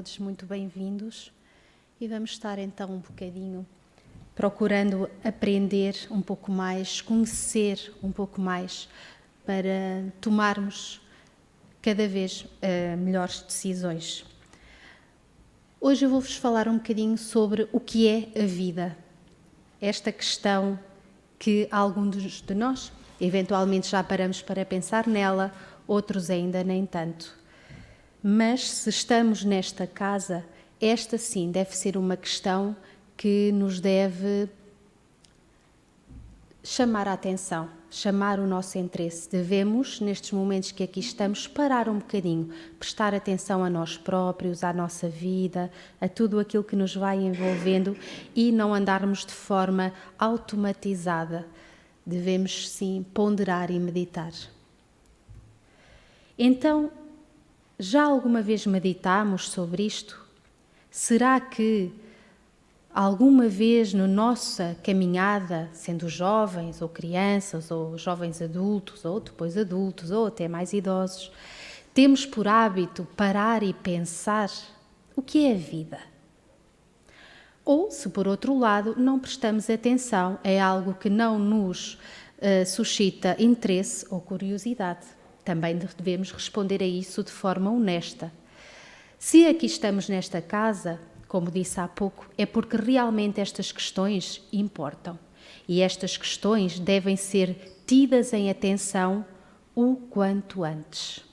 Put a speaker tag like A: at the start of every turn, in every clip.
A: todos muito bem-vindos e vamos estar então um bocadinho procurando aprender um pouco mais, conhecer um pouco mais para tomarmos cada vez melhores decisões. Hoje eu vou-vos falar um bocadinho sobre o que é a vida. Esta questão que alguns de nós eventualmente já paramos para pensar nela, outros ainda nem tanto. Mas se estamos nesta casa, esta sim deve ser uma questão que nos deve chamar a atenção, chamar o nosso interesse. Devemos, nestes momentos que aqui estamos, parar um bocadinho, prestar atenção a nós próprios, à nossa vida, a tudo aquilo que nos vai envolvendo e não andarmos de forma automatizada. Devemos sim ponderar e meditar. Então, já alguma vez meditámos sobre isto? Será que alguma vez na nossa caminhada, sendo jovens ou crianças ou jovens adultos ou depois adultos ou até mais idosos, temos por hábito parar e pensar o que é a vida? Ou, se por outro lado, não prestamos atenção, é algo que não nos suscita interesse ou curiosidade. Também devemos responder a isso de forma honesta. Se aqui estamos nesta casa, como disse há pouco, é porque realmente estas questões importam. E estas questões devem ser tidas em atenção o quanto antes.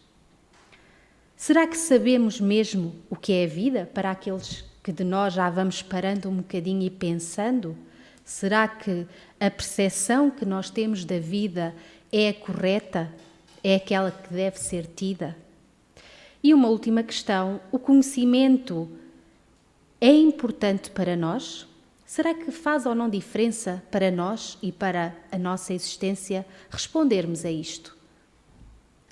A: Será que sabemos mesmo o que é a vida para aqueles que de nós já vamos parando um bocadinho e pensando? Será que a percepção que nós temos da vida é a correta? É aquela que deve ser tida? E uma última questão, o conhecimento é importante para nós? Será que faz ou não diferença para nós e para a nossa existência respondermos a isto?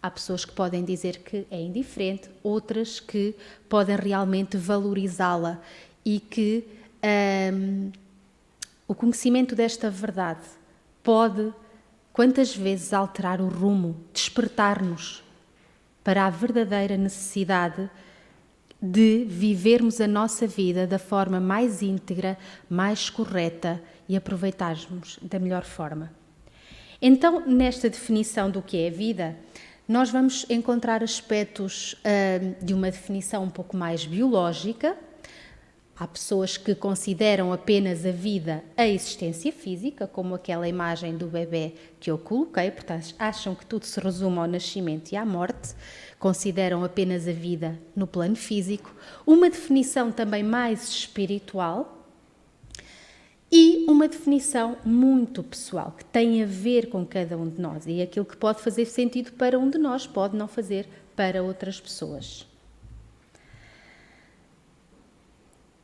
A: Há pessoas que podem dizer que é indiferente, outras que podem realmente valorizá-la e que o conhecimento desta verdade pode quantas vezes alterar o rumo, despertar-nos para a verdadeira necessidade de vivermos a nossa vida da forma mais íntegra, mais correta e aproveitarmos da melhor forma. Então, nesta definição do que é a vida, nós vamos encontrar aspectos de uma definição um pouco mais biológica. Há pessoas que consideram apenas a vida a existência física, como aquela imagem do bebê que eu coloquei, portanto acham que tudo se resume ao nascimento e à morte, consideram apenas a vida no plano físico. Uma definição também mais espiritual e uma definição muito pessoal, que tem a ver com cada um de nós e aquilo que pode fazer sentido para um de nós pode não fazer para outras pessoas.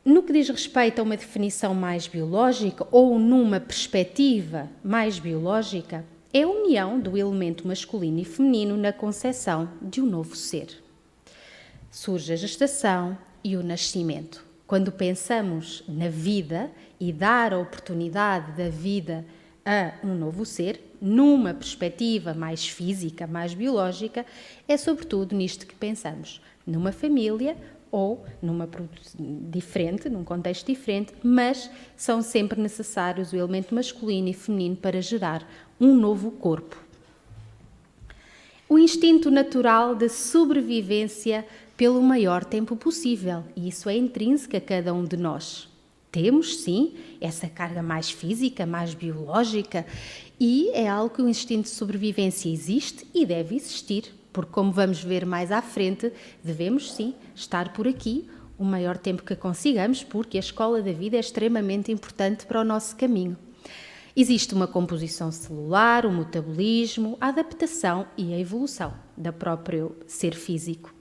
A: No que diz respeito a uma definição mais biológica ou numa perspectiva mais biológica, é a união do elemento masculino e feminino na concepção de um novo ser. Surge a gestação e o nascimento. Quando pensamos na vida e dar a oportunidade da vida a um novo ser, numa perspectiva mais física, mais biológica, é sobretudo nisto que pensamos, numa família ou num contexto diferente, mas são sempre necessários o elemento masculino e feminino para gerar um novo corpo. O instinto natural de sobrevivência pelo maior tempo possível, e isso é intrínseco a cada um de nós. Temos, sim, essa carga mais física, mais biológica, e é algo que o instinto de sobrevivência existe e deve existir, porque, como vamos ver mais à frente, devemos, sim, estar por aqui o maior tempo que consigamos, porque a escola da vida é extremamente importante para o nosso caminho. Existe uma composição celular, o metabolismo, a adaptação e a evolução do próprio ser físico.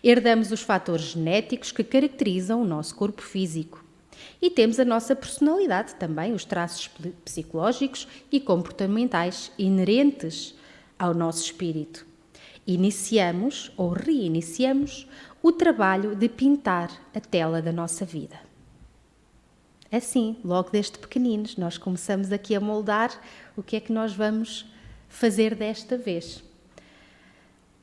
A: Herdamos os fatores genéticos que caracterizam o nosso corpo físico. E temos a nossa personalidade também, os traços psicológicos e comportamentais inerentes ao nosso espírito. Iniciamos ou reiniciamos o trabalho de pintar a tela da nossa vida. Assim, logo desde pequeninos, nós começamos aqui a moldar o que é que nós vamos fazer desta vez.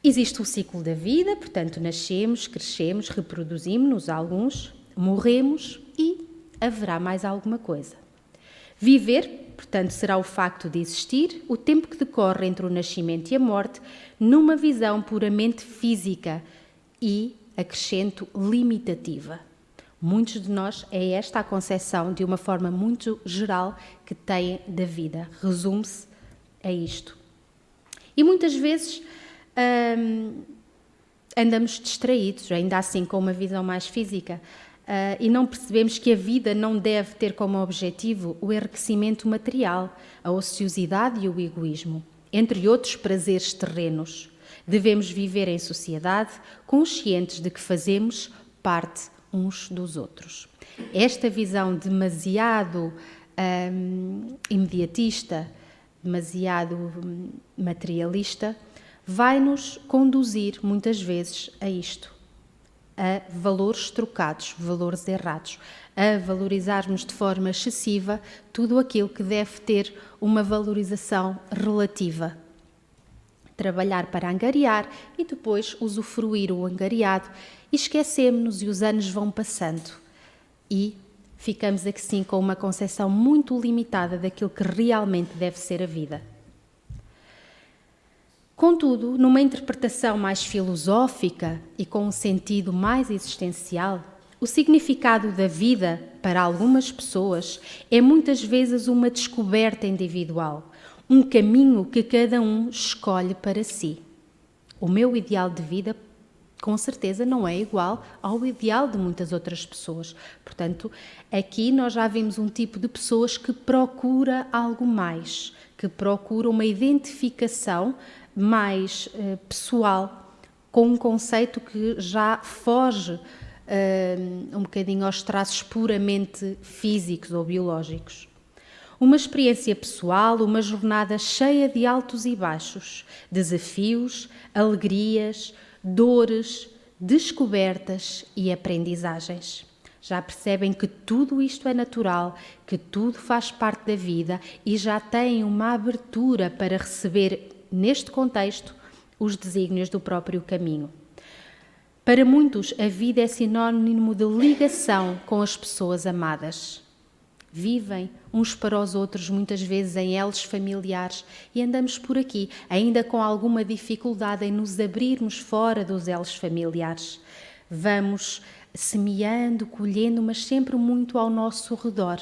A: Existe o ciclo da vida, portanto, nascemos, crescemos, reproduzimos-nos, alguns, morremos e haverá mais alguma coisa. Viver, portanto, será o facto de existir, o tempo que decorre entre o nascimento e a morte, numa visão puramente física e, acrescento, limitativa. Muitos de nós é esta a concepção, de uma forma muito geral, que têm da vida. Resume-se a isto. E muitas vezes andamos distraídos, ainda assim com uma visão mais física, e não percebemos que a vida não deve ter como objetivo o enriquecimento material, a ociosidade e o egoísmo, entre outros prazeres terrenos. Devemos viver em sociedade, conscientes de que fazemos parte uns dos outros. Esta visão demasiado imediatista, demasiado materialista, vai-nos conduzir muitas vezes a isto, a valores trocados, valores errados, a valorizarmos de forma excessiva tudo aquilo que deve ter uma valorização relativa. Trabalhar para angariar e depois usufruir o angariado e esquecemos-nos e os anos vão passando e ficamos assim com uma concepção muito limitada daquilo que realmente deve ser a vida. Contudo, numa interpretação mais filosófica e com um sentido mais existencial, o significado da vida, para algumas pessoas, é muitas vezes uma descoberta individual, um caminho que cada um escolhe para si. O meu ideal de vida, com certeza, não é igual ao ideal de muitas outras pessoas. Portanto, aqui nós já vimos um tipo de pessoas que procura algo mais, que procura uma identificação mais pessoal, com um conceito que já foge um bocadinho aos traços puramente físicos ou biológicos. Uma experiência pessoal, uma jornada cheia de altos e baixos, desafios, alegrias, dores, descobertas e aprendizagens. Já percebem que tudo isto é natural, que tudo faz parte da vida e já têm uma abertura para receber, neste contexto, os desígnios do próprio caminho. Para muitos, a vida é sinónimo de ligação com as pessoas amadas. Vivem uns para os outros, muitas vezes em elos familiares, e andamos por aqui, ainda com alguma dificuldade em nos abrirmos fora dos elos familiares. Vamos semeando, colhendo, mas sempre muito ao nosso redor.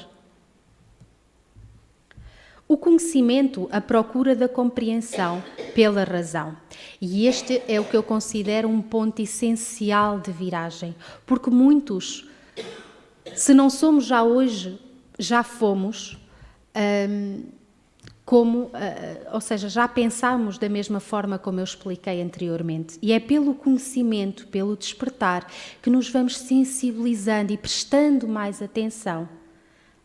A: O conhecimento, a procura da compreensão pela razão. E este é o que eu considero um ponto essencial de viragem, porque muitos, se não somos já hoje, já fomos, ou seja, já pensámos da mesma forma como eu expliquei anteriormente. E é pelo conhecimento, pelo despertar, que nos vamos sensibilizando e prestando mais atenção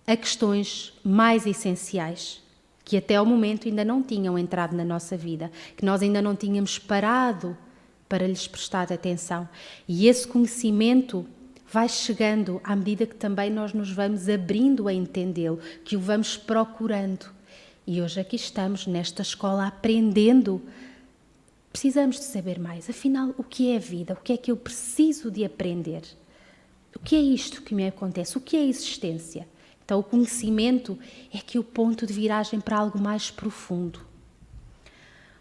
A: a questões mais essenciais, que até ao momento ainda não tinham entrado na nossa vida, que nós ainda não tínhamos parado para lhes prestar atenção. E esse conhecimento vai chegando à medida que também nós nos vamos abrindo a entendê-lo, que o vamos procurando. E hoje aqui estamos nesta escola aprendendo. Precisamos de saber mais. Afinal, o que é a vida? O que é que eu preciso de aprender? O que é isto que me acontece? O que é a existência? Então, o conhecimento é aqui o ponto de viragem para algo mais profundo.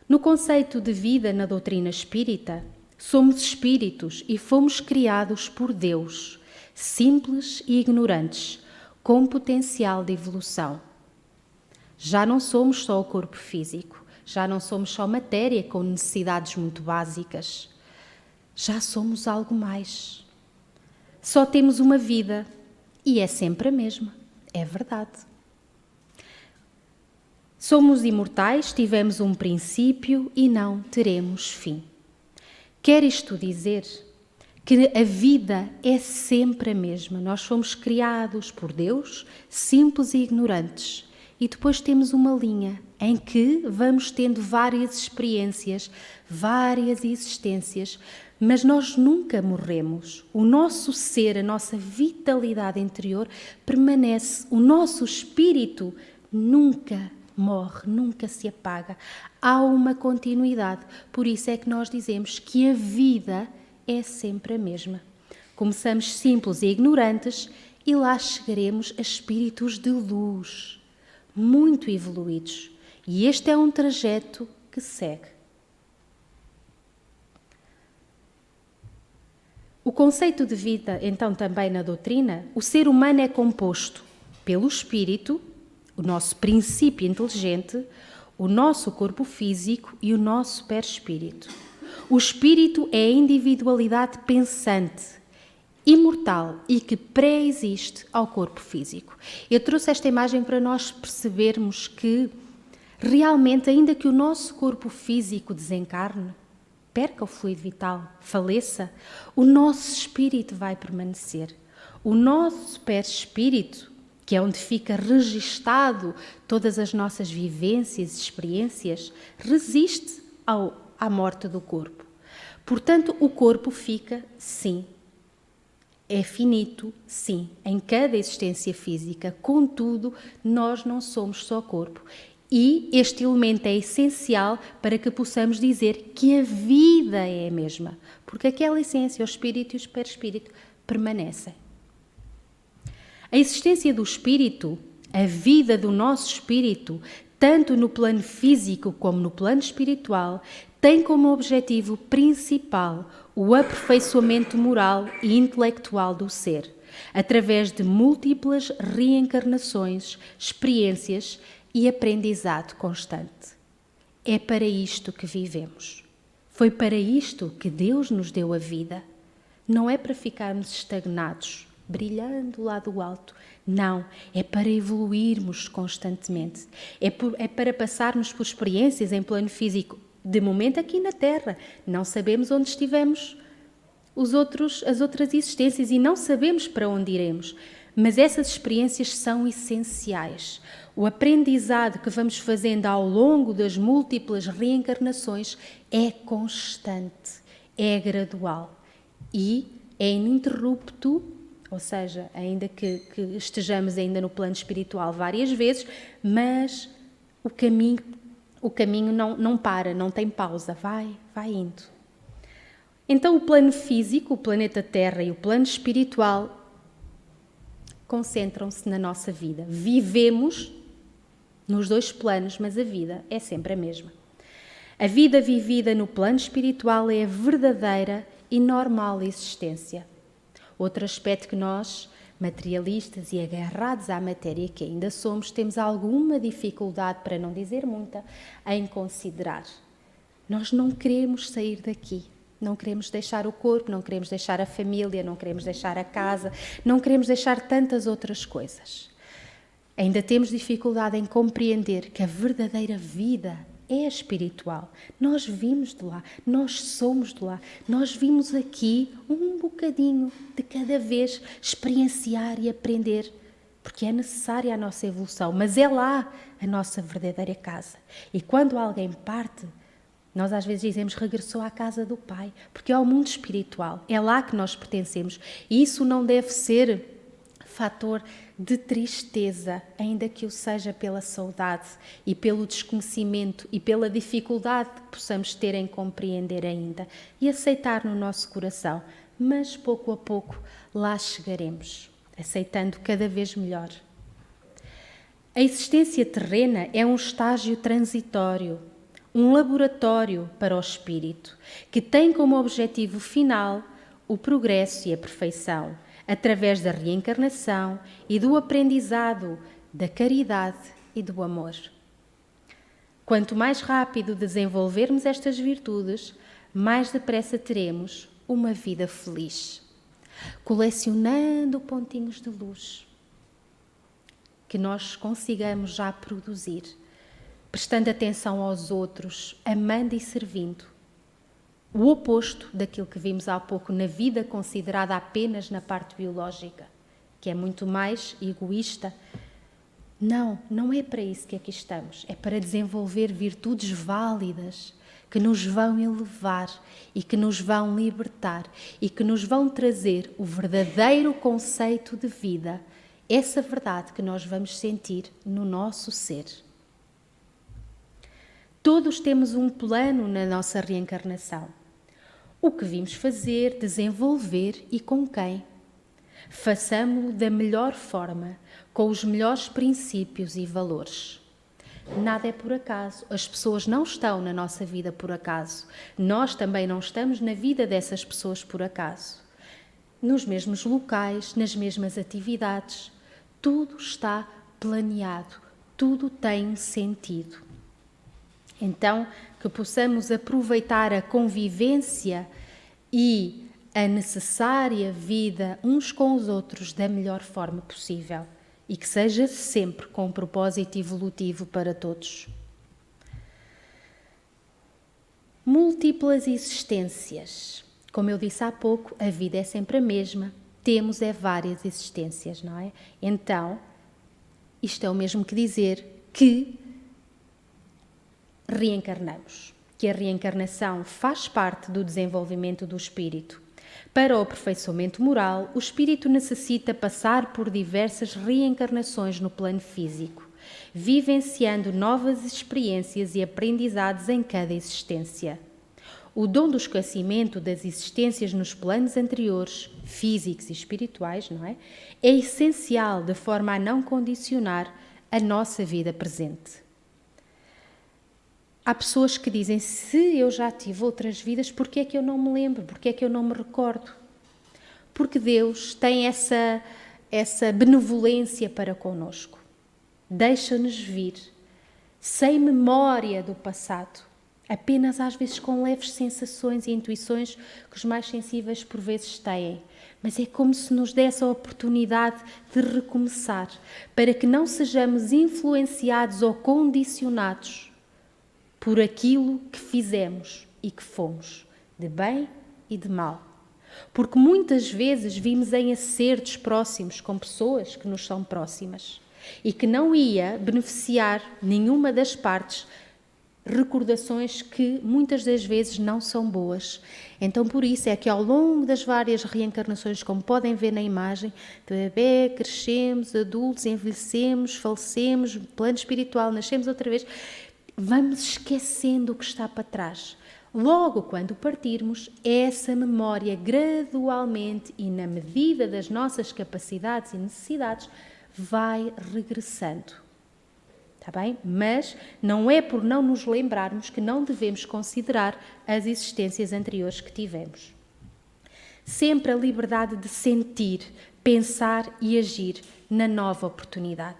A: No conceito de vida na doutrina espírita, somos espíritos e fomos criados por Deus, simples e ignorantes, com potencial de evolução. Já não somos só o corpo físico, já não somos só matéria com necessidades muito básicas. Já somos algo mais. Só temos uma vida e é sempre a mesma. É verdade. Somos imortais, tivemos um princípio e não teremos fim. Quer isto dizer que a vida é sempre a mesma. Nós fomos criados por Deus, simples e ignorantes. E depois temos uma linha em que vamos tendo várias experiências, várias existências, mas nós nunca morremos. O nosso ser, a nossa vitalidade interior permanece. O nosso espírito nunca morre, nunca se apaga. Há uma continuidade. Por isso é que nós dizemos que a vida é sempre a mesma. Começamos simples e ignorantes e lá chegaremos a espíritos de luz, muito evoluídos. E este é um trajeto que segue. O conceito de vida, então, também na doutrina, o ser humano é composto pelo espírito, o nosso princípio inteligente, o nosso corpo físico e o nosso perispírito. O espírito é a individualidade pensante, imortal e que pré-existe ao corpo físico. Eu trouxe esta imagem para nós percebermos que, realmente, ainda que o nosso corpo físico desencarne, perca o fluido vital, faleça, o nosso espírito vai permanecer. O nosso perispírito, que é onde fica registado todas as nossas vivências e experiências, resiste à morte do corpo. Portanto, o corpo fica, sim, é finito, sim, em cada existência física. Contudo, nós não somos só corpo. E este elemento é essencial para que possamos dizer que a vida é a mesma. Porque aquela essência, o espírito e o perispírito, permanecem. A existência do espírito, a vida do nosso espírito, tanto no plano físico como no plano espiritual, tem como objetivo principal o aperfeiçoamento moral e intelectual do ser, através de múltiplas reencarnações, experiências e aprendizado constante. É para isto que vivemos. Foi para isto que Deus nos deu a vida. Não é para ficarmos estagnados, brilhando lá do alto. Não, é para evoluirmos constantemente. É para passarmos por experiências em plano físico, de momento aqui na Terra. Não sabemos onde estivemos as outras existências e não sabemos para onde iremos. Mas essas experiências são essenciais. O aprendizado que vamos fazendo ao longo das múltiplas reencarnações é constante, é gradual e é ininterrupto, ou seja, ainda que estejamos ainda no plano espiritual várias vezes, mas o caminho não para, não tem pausa, vai indo. Então o plano físico, o planeta Terra e o plano espiritual concentram-se na nossa vida. Vivemos nos dois planos, mas a vida é sempre a mesma. A vida vivida no plano espiritual é a verdadeira e normal existência. Outro aspecto que nós, materialistas e agarrados à matéria que ainda somos, temos alguma dificuldade, para não dizer muita, em considerar. Nós não queremos sair daqui. Não queremos deixar o corpo, não queremos deixar a família, não queremos deixar a casa, não queremos deixar tantas outras coisas. Ainda temos dificuldade em compreender que a verdadeira vida é espiritual. Nós vimos de lá, nós somos de lá, nós vimos aqui um bocadinho de cada vez experienciar e aprender, porque é necessária a nossa evolução, mas é lá a nossa verdadeira casa. E quando alguém parte, nós às vezes dizemos regressou à casa do Pai, porque é ao mundo espiritual, é lá que nós pertencemos. E isso não deve ser fator de tristeza, ainda que o seja pela saudade e pelo desconhecimento e pela dificuldade que possamos ter em compreender ainda e aceitar no nosso coração. Mas pouco a pouco lá chegaremos, aceitando cada vez melhor. A existência terrena é um estágio transitório, um laboratório para o espírito, que tem como objetivo final o progresso e a perfeição, através da reencarnação e do aprendizado da caridade e do amor. Quanto mais rápido desenvolvermos estas virtudes, mais depressa teremos uma vida feliz, colecionando pontinhos de luz que nós consigamos já produzir, prestando atenção aos outros, amando e servindo. O oposto daquilo que vimos há pouco na vida considerada apenas na parte biológica, que é muito mais egoísta. Não é para isso que aqui estamos. É para desenvolver virtudes válidas que nos vão elevar e que nos vão libertar e que nos vão trazer o verdadeiro conceito de vida, essa verdade que nós vamos sentir no nosso ser. Todos temos um plano na nossa reencarnação. O que vimos fazer, desenvolver e com quem. Façamo-lo da melhor forma, com os melhores princípios e valores. Nada é por acaso. As pessoas não estão na nossa vida por acaso. Nós também não estamos na vida dessas pessoas por acaso. Nos mesmos locais, nas mesmas atividades. Tudo está planeado. Tudo tem um sentido. Então, que possamos aproveitar a convivência e a necessária vida uns com os outros da melhor forma possível e que seja sempre com um propósito evolutivo para todos. Múltiplas existências. Como eu disse há pouco, a vida é sempre a mesma, temos várias existências, não é? Então, isto é o mesmo que dizer que reencarnamos, que a reencarnação faz parte do desenvolvimento do espírito. Para o aperfeiçoamento moral, o espírito necessita passar por diversas reencarnações no plano físico, vivenciando novas experiências e aprendizados em cada existência. O dom do esquecimento das existências nos planos anteriores, físicos e espirituais, não é? É essencial de forma a não condicionar a nossa vida presente. Há pessoas que dizem, se eu já tive outras vidas, porquê é que eu não me lembro? Porquê é que eu não me recordo? Porque Deus tem essa benevolência para connosco. Deixa-nos vir, sem memória do passado, apenas às vezes com leves sensações e intuições que os mais sensíveis por vezes têm. Mas é como se nos desse a oportunidade de recomeçar, para que não sejamos influenciados ou condicionados por aquilo que fizemos e que fomos, de bem e de mal. Porque muitas vezes vimos em acertos próximos com pessoas que nos são próximas e que não ia beneficiar nenhuma das partes, recordações que muitas das vezes não são boas. Então por isso é que ao longo das várias reencarnações, como podem ver na imagem, de bebê, crescemos, adultos, envelhecemos, falecemos, plano espiritual, nascemos outra vez, vamos esquecendo o que está para trás. Logo, quando partirmos, essa memória gradualmente e na medida das nossas capacidades e necessidades vai regressando. Está bem? Mas não é por não nos lembrarmos que não devemos considerar as existências anteriores que tivemos. Sempre a liberdade de sentir, pensar e agir na nova oportunidade.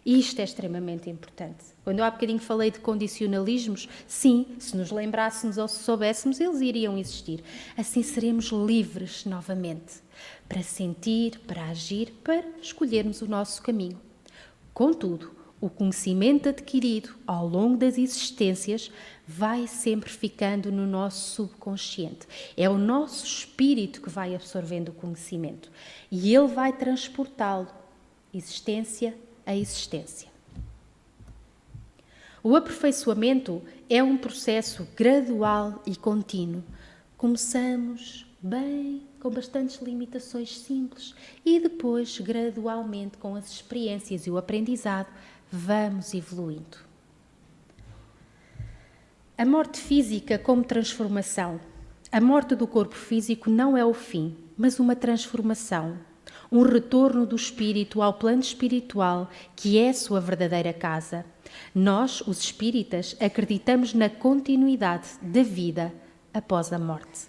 A: E isto é extremamente importante. Quando eu há bocadinho falei de condicionalismos, sim, se nos lembrássemos ou se soubéssemos, eles iriam existir. Assim seremos livres novamente, para sentir, para agir, para escolhermos o nosso caminho. Contudo, o conhecimento adquirido ao longo das existências vai sempre ficando no nosso subconsciente. É o nosso espírito que vai absorvendo o conhecimento e ele vai transportá-lo, existência a existência. O aperfeiçoamento é um processo gradual e contínuo. Começamos bem, com bastantes limitações simples e depois, gradualmente, com as experiências e o aprendizado, vamos evoluindo. A morte física como transformação. A morte do corpo físico não é o fim, mas uma transformação. Um retorno do espírito ao plano espiritual, que é a sua verdadeira casa. Nós, os espíritas, acreditamos na continuidade da vida após a morte.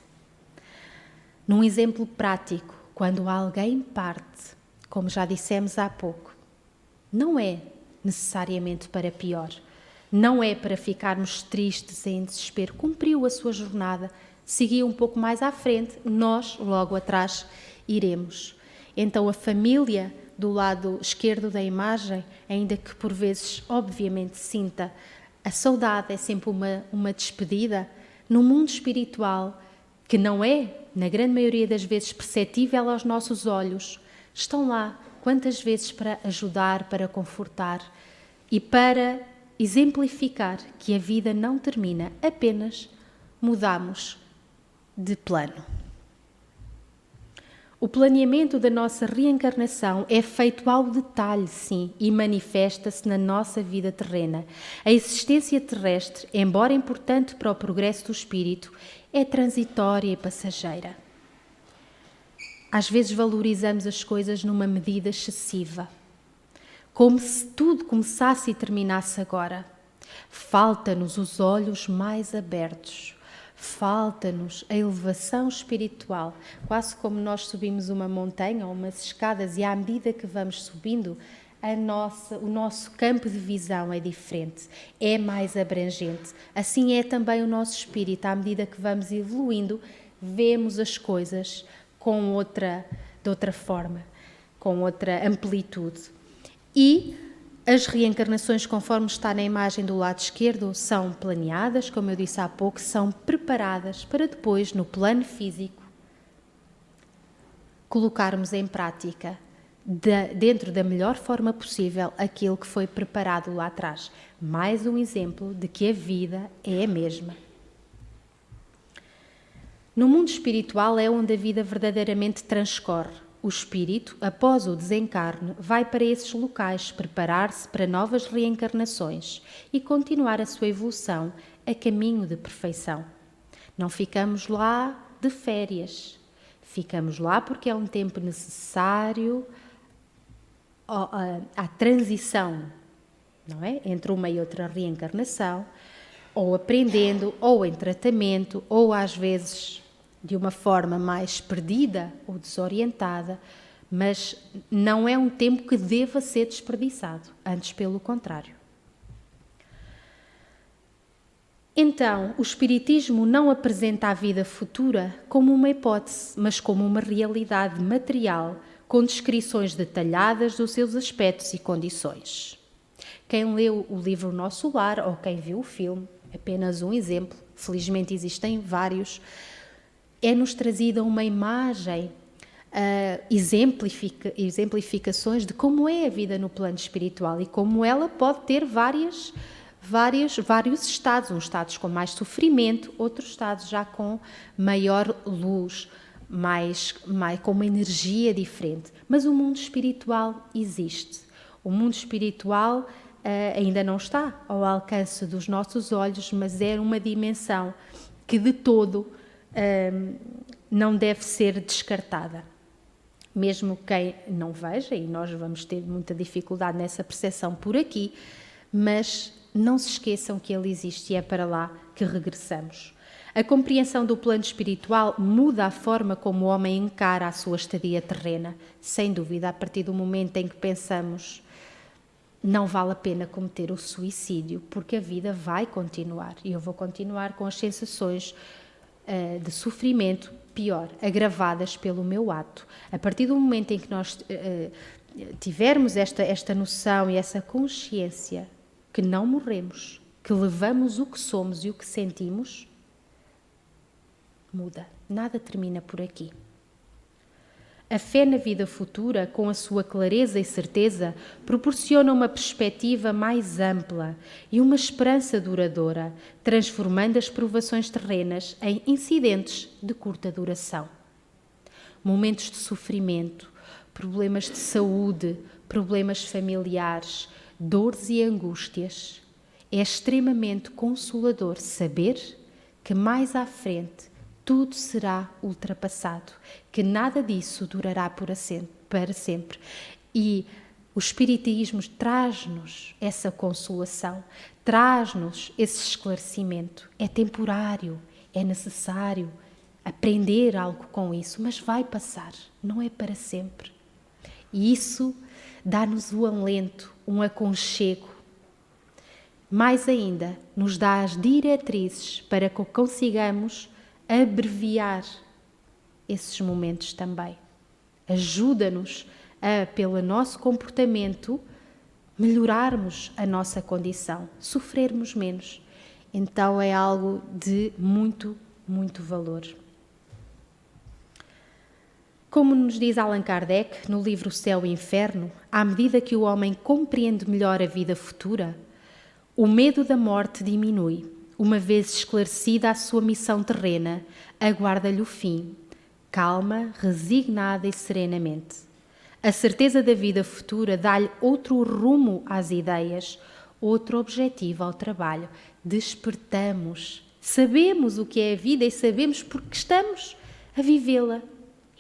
A: Num exemplo prático, quando alguém parte, como já dissemos há pouco, não é necessariamente para pior, não é para ficarmos tristes em desespero, cumpriu a sua jornada, seguiu um pouco mais à frente, nós, logo atrás, iremos. Então a família do lado esquerdo da imagem, ainda que por vezes obviamente sinta a saudade, é sempre uma despedida, no mundo espiritual, que não é, na grande maioria das vezes, perceptível aos nossos olhos, estão lá quantas vezes para ajudar, para confortar e para exemplificar que a vida não termina, apenas mudamos de plano. O planeamento da nossa reencarnação é feito ao detalhe, sim, e manifesta-se na nossa vida terrena. A existência terrestre, embora importante para o progresso do espírito, é transitória e passageira. Às vezes valorizamos as coisas numa medida excessiva, como se tudo começasse e terminasse agora. Falta-nos os olhos mais abertos. Falta-nos a elevação espiritual, quase como nós subimos uma montanha ou umas escadas e à medida que vamos subindo, o nosso campo de visão é diferente, é mais abrangente. Assim é também o nosso espírito, à medida que vamos evoluindo, vemos as coisas de outra forma, com outra amplitude. E as reencarnações, conforme está na imagem do lado esquerdo, são planeadas, como eu disse há pouco, são preparadas para depois, no plano físico, colocarmos em prática, dentro da melhor forma possível, aquilo que foi preparado lá atrás. Mais um exemplo de que a vida é a mesma. No mundo espiritual é onde a vida verdadeiramente transcorre. O espírito, após o desencarne, vai para esses locais preparar-se para novas reencarnações e continuar a sua evolução a caminho de perfeição. Não ficamos lá de férias. Ficamos lá porque é um tempo necessário à transição, não é? Entre uma e outra reencarnação, ou aprendendo, ou em tratamento, ou às vezes de uma forma mais perdida ou desorientada, mas não é um tempo que deva ser desperdiçado, antes pelo contrário. Então, o Espiritismo não apresenta a vida futura como uma hipótese, mas como uma realidade material, com descrições detalhadas dos seus aspectos e condições. Quem leu o livro Nosso Lar, ou quem viu o filme, apenas um exemplo, felizmente existem vários, é-nos trazida uma imagem, exemplificações de como é a vida no plano espiritual e como ela pode ter vários estados, uns estados com mais sofrimento, outros estados já com maior luz, com uma energia diferente. Mas o mundo espiritual existe. O mundo espiritual ainda não está ao alcance dos nossos olhos, mas é uma dimensão que de todo não deve ser descartada. Mesmo quem não veja, e nós vamos ter muita dificuldade nessa percepção por aqui, mas não se esqueçam que ele existe e é para lá que regressamos. A compreensão do plano espiritual muda a forma como o homem encara a sua estadia terrena. Sem dúvida, a partir do momento em que pensamos não vale a pena cometer o suicídio, porque a vida vai continuar e eu vou continuar com as sensações de sofrimento, pior, agravadas pelo meu ato. A partir do momento em que nós tivermos esta noção e essa consciência que não morremos, que levamos o que somos e o que sentimos, muda. Nada termina por aqui. A fé na vida futura, com a sua clareza e certeza, proporciona uma perspectiva mais ampla e uma esperança duradoura, transformando as provações terrenas em incidentes de curta duração. Momentos de sofrimento, problemas de saúde, problemas familiares, dores e angústias. É extremamente consolador saber que mais à frente tudo será ultrapassado, que nada disso durará para sempre. E o Espiritismo traz-nos essa consolação, traz-nos esse esclarecimento. É temporário, é necessário aprender algo com isso, mas vai passar, não é para sempre. E isso dá-nos o alento, um aconchego. Mais ainda, nos dá as diretrizes para que consigamos abreviar esses momentos também. Ajuda-nos a, pelo nosso comportamento, melhorarmos a nossa condição, sofrermos menos. Então é algo de muito, muito valor. Como nos diz Allan Kardec no livro Céu e Inferno, à medida que o homem compreende melhor a vida futura, o medo da morte diminui. Uma vez esclarecida a sua missão terrena, aguarda-lhe o fim, calma, resignada e serenamente. A certeza da vida futura dá-lhe outro rumo às ideias, outro objetivo ao trabalho. Despertamos, sabemos o que é a vida e sabemos porque estamos a vivê-la.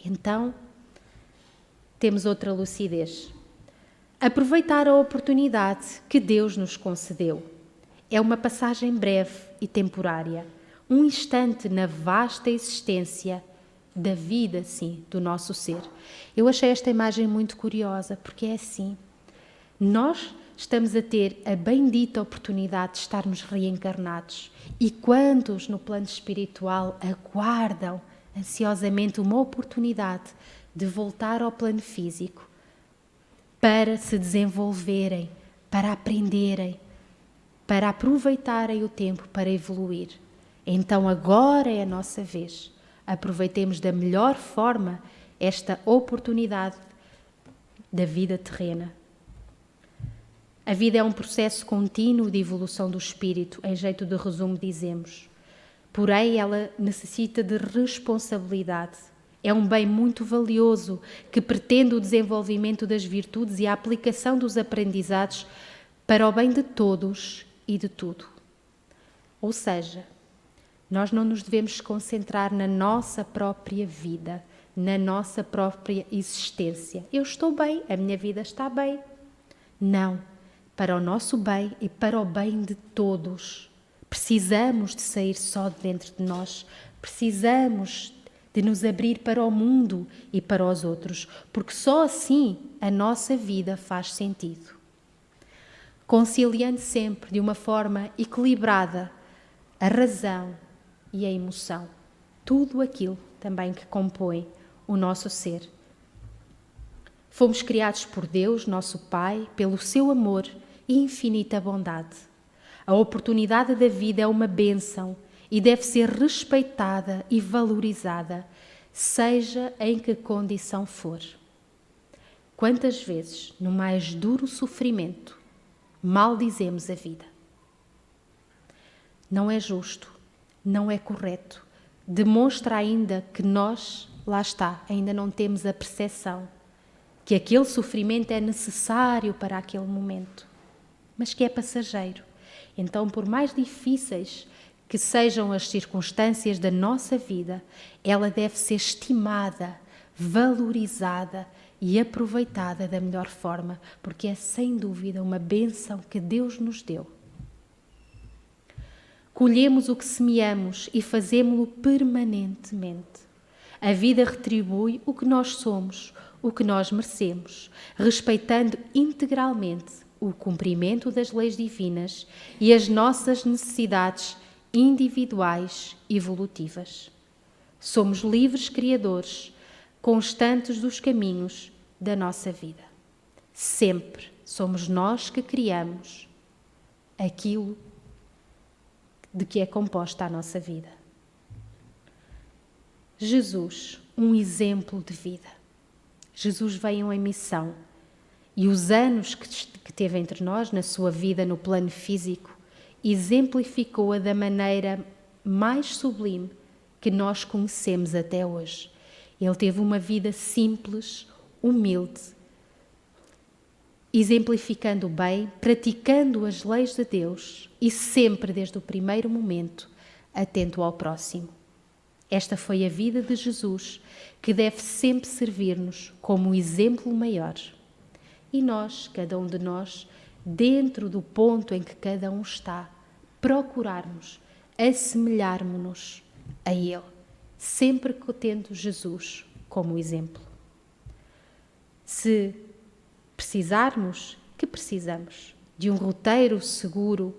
A: Então, temos outra lucidez. Aproveitar a oportunidade que Deus nos concedeu. É uma passagem breve e temporária, um instante na vasta existência da vida, sim, do nosso ser. Eu achei esta imagem muito curiosa, porque é assim. Nós estamos a ter a bendita oportunidade de estarmos reencarnados. E quantos no plano espiritual aguardam ansiosamente uma oportunidade de voltar ao plano físico para se desenvolverem, para aprenderem, para aproveitarem o tempo para evoluir. Então agora é a nossa vez. Aproveitemos da melhor forma esta oportunidade da vida terrena. A vida é um processo contínuo de evolução do espírito, em jeito de resumo dizemos. Porém, ela necessita de responsabilidade. É um bem muito valioso que pretende o desenvolvimento das virtudes e a aplicação dos aprendizados para o bem de todos e de tudo. Ou seja, nós não nos devemos concentrar na nossa própria vida, na nossa própria existência. Eu estou bem, a minha vida está bem. Não, para o nosso bem e para o bem de todos. Precisamos de sair só de dentro de nós, precisamos de nos abrir para o mundo e para os outros, porque só assim a nossa vida faz sentido. Conciliando sempre de uma forma equilibrada a razão e a emoção, tudo aquilo também que compõe o nosso ser. Fomos criados por Deus, nosso Pai, pelo seu amor e infinita bondade. A oportunidade da vida é uma bênção e deve ser respeitada e valorizada, seja em que condição for. Quantas vezes, no mais duro sofrimento, maldizemos a vida? Não é justo, não é correto. Demonstra ainda que nós, lá está, ainda não temos a percepção que aquele sofrimento é necessário para aquele momento, mas que é passageiro. Então, por mais difíceis que sejam as circunstâncias da nossa vida, ela deve ser estimada, valorizada e aproveitada da melhor forma, porque é sem dúvida uma bênção que Deus nos deu. Colhemos o que semeamos e fazemo-lo permanentemente. A vida retribui o que nós somos, o que nós merecemos, respeitando integralmente o cumprimento das leis divinas e as nossas necessidades individuais e evolutivas. Somos livres criadores, constantes dos caminhos da nossa vida. Sempre somos nós que criamos aquilo de que é composta a nossa vida. Jesus, um exemplo de vida. Jesus veio em missão e os anos que teve entre nós na sua vida no plano físico exemplificou-a da maneira mais sublime que nós conhecemos até hoje. Ele teve uma vida simples, humilde, exemplificando o bem, praticando as leis de Deus e sempre, desde o primeiro momento, atento ao próximo. Esta foi a vida de Jesus, que deve sempre servir-nos como o exemplo maior. E nós, cada um de nós, dentro do ponto em que cada um está, procurarmos assemelharmos-nos a Ele, sempre tendo Jesus como exemplo. Se precisarmos, que precisamos de um roteiro seguro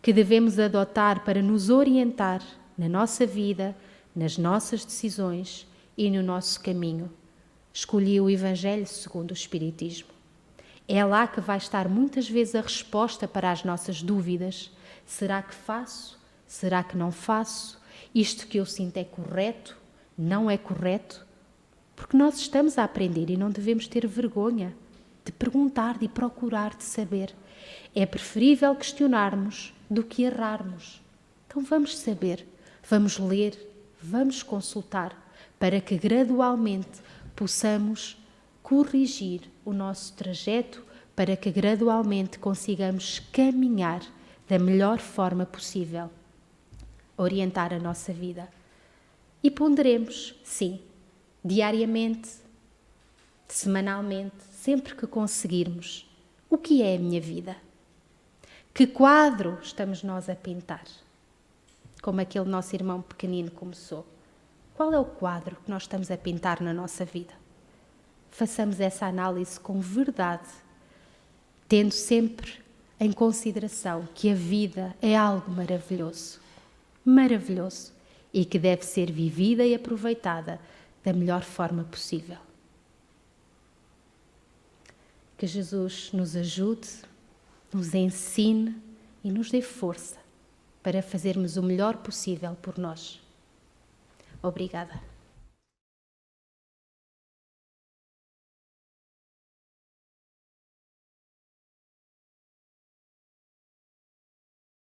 A: que devemos adotar para nos orientar na nossa vida, nas nossas decisões e no nosso caminho. Escolhi o Evangelho segundo o Espiritismo. É lá que vai estar muitas vezes a resposta para as nossas dúvidas. Será que faço? Será que não faço? Isto que eu sinto é correto? Não é correto? Porque nós estamos a aprender e não devemos ter vergonha de perguntar, de procurar, de saber. É preferível questionarmos do que errarmos. Então vamos saber, vamos ler, vamos consultar, para que gradualmente possamos corrigir o nosso trajeto, para que gradualmente consigamos caminhar da melhor forma possível, orientar a nossa vida. E ponderemos, sim, diariamente, semanalmente, sempre que conseguirmos, o que é a minha vida? Que quadro estamos nós a pintar? Como aquele nosso irmão pequenino começou. Qual é o quadro que nós estamos a pintar na nossa vida? Façamos essa análise com verdade, tendo sempre em consideração que a vida é algo maravilhoso, maravilhoso, e que deve ser vivida e aproveitada da melhor forma possível. Que Jesus nos ajude, nos ensine e nos dê força para fazermos o melhor possível por nós. Obrigada.